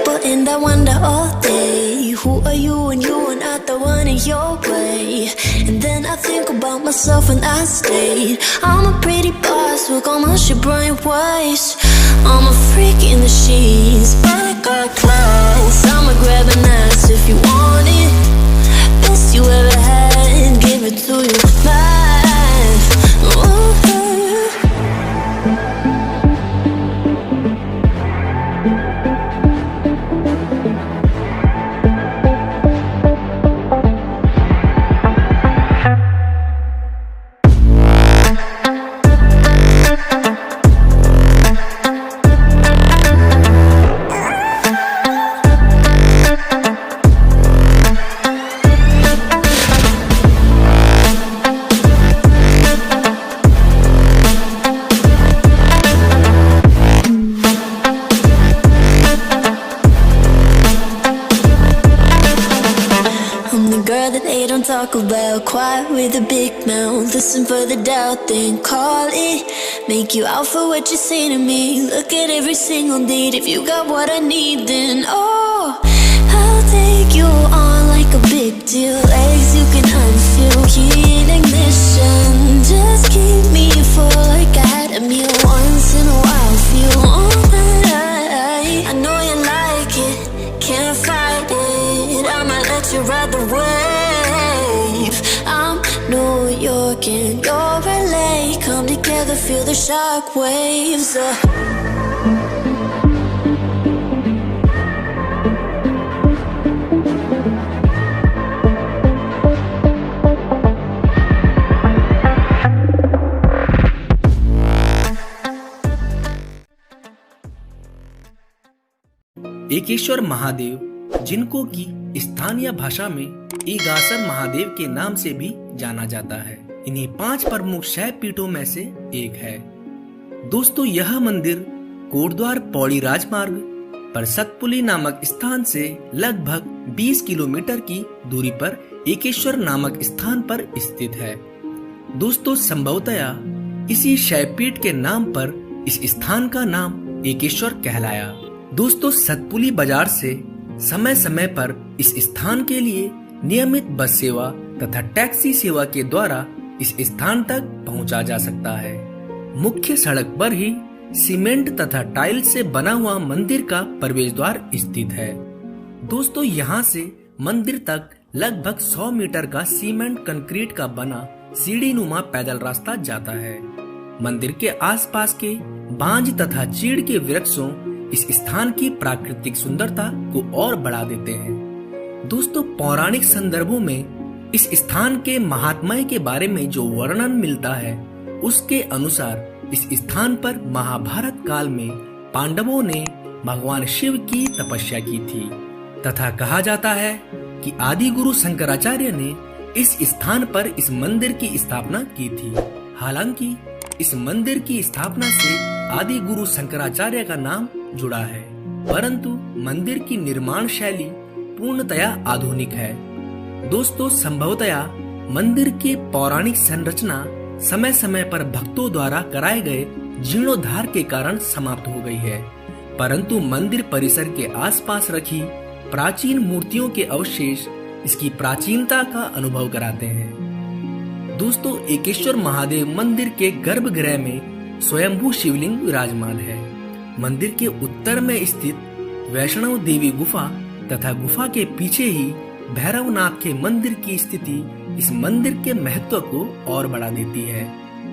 people and I wonder all day, who are you and you are not the one in your way. And then I think about myself and I stay. I'm a pretty boss, work on my shit bright ways. I'm a freak in the sheets, but I got class. I'ma grab an ass if you want it. Best you ever had, give it to you live. Ooh. Talk about quiet with a big mouth. Listen for the doubt, then call it. Make you out for what you say to me. Look at every single date. If you got what I need, then oh, I'll take you on like a big deal. Legs you can unfeel, key in ignition. Just keep me full like I had a meal once in a while. Feel all that I know you like it, can't fight it. I'ma let you ride the wave. I'm New York and you're LA. Come together, feel the shock waves. Ekeshwar Mahadev, जिनको की स्थानीय भाषा में ईगासर महादेव के नाम से भी जाना जाता है, इन्हीं 5 प्रमुख शैव पीठों में से एक है। दोस्तों, यह मंदिर कोटद्वार पौड़ी राजमार्ग पर सतपुली नामक स्थान से लगभग 20 किलोमीटर की दूरी पर एकेश्वर नामक स्थान पर स्थित है। दोस्तों, संभवतया इसी शैवपीठ के नाम पर इस स्थान का नाम एकेश्वर कहलाया। दोस्तों, सतपुली बाजार से समय समय पर इस स्थान के लिए नियमित बस सेवा तथा टैक्सी सेवा के द्वारा इस स्थान तक पहुंचा जा सकता है। मुख्य सड़क पर ही सीमेंट तथा टाइल से बना हुआ मंदिर का प्रवेश द्वार स्थित है। दोस्तों, यहां से मंदिर तक लगभग 100 मीटर का सीमेंट कंक्रीट का बना सीढ़ी नुमा पैदल रास्ता जाता है। मंदिर के आसपास के बांज तथा चीड़ के वृक्षों इस स्थान की प्राकृतिक सुंदरता को और बढ़ा देते हैं। दोस्तों, पौराणिक संदर्भों में इस स्थान के महात्म्य के बारे में जो वर्णन मिलता है, उसके अनुसार इस स्थान पर महाभारत काल में पांडवों ने भगवान शिव की तपस्या की थी तथा कहा जाता है कि आदि गुरु शंकराचार्य ने इस स्थान पर इस मंदिर की स्थापना की थी। हालांकि इस मंदिर की स्थापना से आदि गुरु शंकराचार्य का नाम जुड़ा है, परंतु मंदिर की निर्माण शैली पूर्णतया आधुनिक है। दोस्तों, संभवतया मंदिर की पौराणिक संरचना समय समय पर भक्तों द्वारा कराए गए जीर्णोद्धार के कारण समाप्त हो गई है, परंतु मंदिर परिसर के आसपास रखी प्राचीन मूर्तियों के अवशेष इसकी प्राचीनता का अनुभव कराते हैं। दोस्तों, एकेश्वर महादेव मंदिर के गर्भगृह में स्वयंभू शिवलिंग विराजमान है। मंदिर के उत्तर में स्थित वैष्णव देवी गुफा तथा गुफा के पीछे ही भैरवनाथ के मंदिर की स्थिति इस मंदिर के महत्व को और बढ़ा देती है।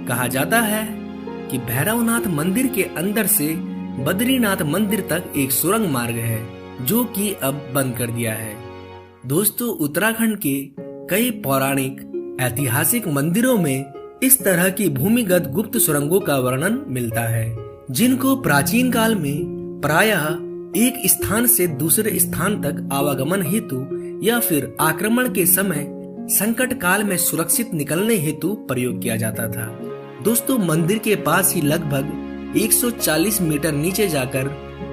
कहा जाता है कि भैरवनाथ मंदिर के अंदर से बद्रीनाथ मंदिर तक एक सुरंग मार्ग है, जो कि अब बंद कर दिया है। दोस्तों, उत्तराखंड के कई पौराणिक ऐतिहासिक मंदिरों में इस तरह की भूमिगत गुप्त सुरंगों का वर्णन मिलता है, जिनको प्राचीन काल में प्रायः एक स्थान से दूसरे स्थान तक आवागमन हेतु या फिर आक्रमण के समय संकट काल में सुरक्षित निकलने हेतु प्रयोग किया जाता था। दोस्तों, मंदिर के पास ही लगभग 140 मीटर नीचे जाकर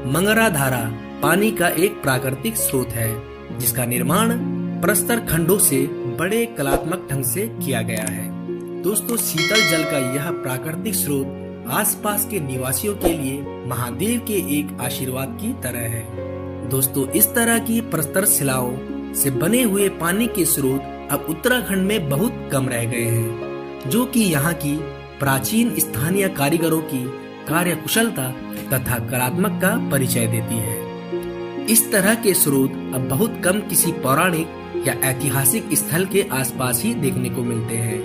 मंगरा धारा पानी का एक प्राकृतिक स्रोत है, जिसका निर्माण प्रस्तर खंडों से बड़े कलात्मक ढंग से किया गया है। दोस्तों, शीतल जल का यह प्राकृतिक स्रोत आसपास के निवासियों के लिए महादेव के एक आशीर्वाद की तरह है। दोस्तों, इस तरह की प्रस्तर शिलाओं से बने हुए पानी के स्रोत अब उत्तराखंड में बहुत कम रह गए हैं, जो कि यहाँ की प्राचीन स्थानीय कारीगरों की कार्यकुशलता तथा कलात्मक का परिचय देती है। इस तरह के स्रोत अब बहुत कम किसी पौराणिक या ऐतिहासिक स्थल के आसपास ही देखने को मिलते हैं।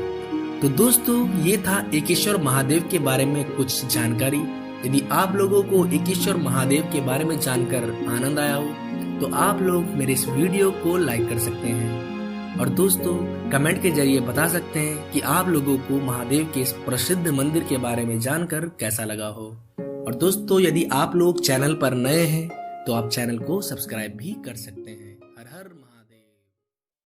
तो दोस्तों, ये था एकेश्वर महादेव के बारे में कुछ जानकारी। यदि आप लोगों को एकेश्वर महादेव के बारे में जानकर आनंद आया हो तो आप लोग मेरे इस वीडियो को लाइक कर सकते हैं और दोस्तों कमेंट के जरिए बता सकते हैं कि आप लोगों को महादेव के इस प्रसिद्ध मंदिर के बारे में जानकर कैसा लगा हो। और दोस्तों, यदि आप लोग चैनल पर नए हैं तो आप चैनल को सब्सक्राइब भी कर सकते हैं। हर हर महादेव।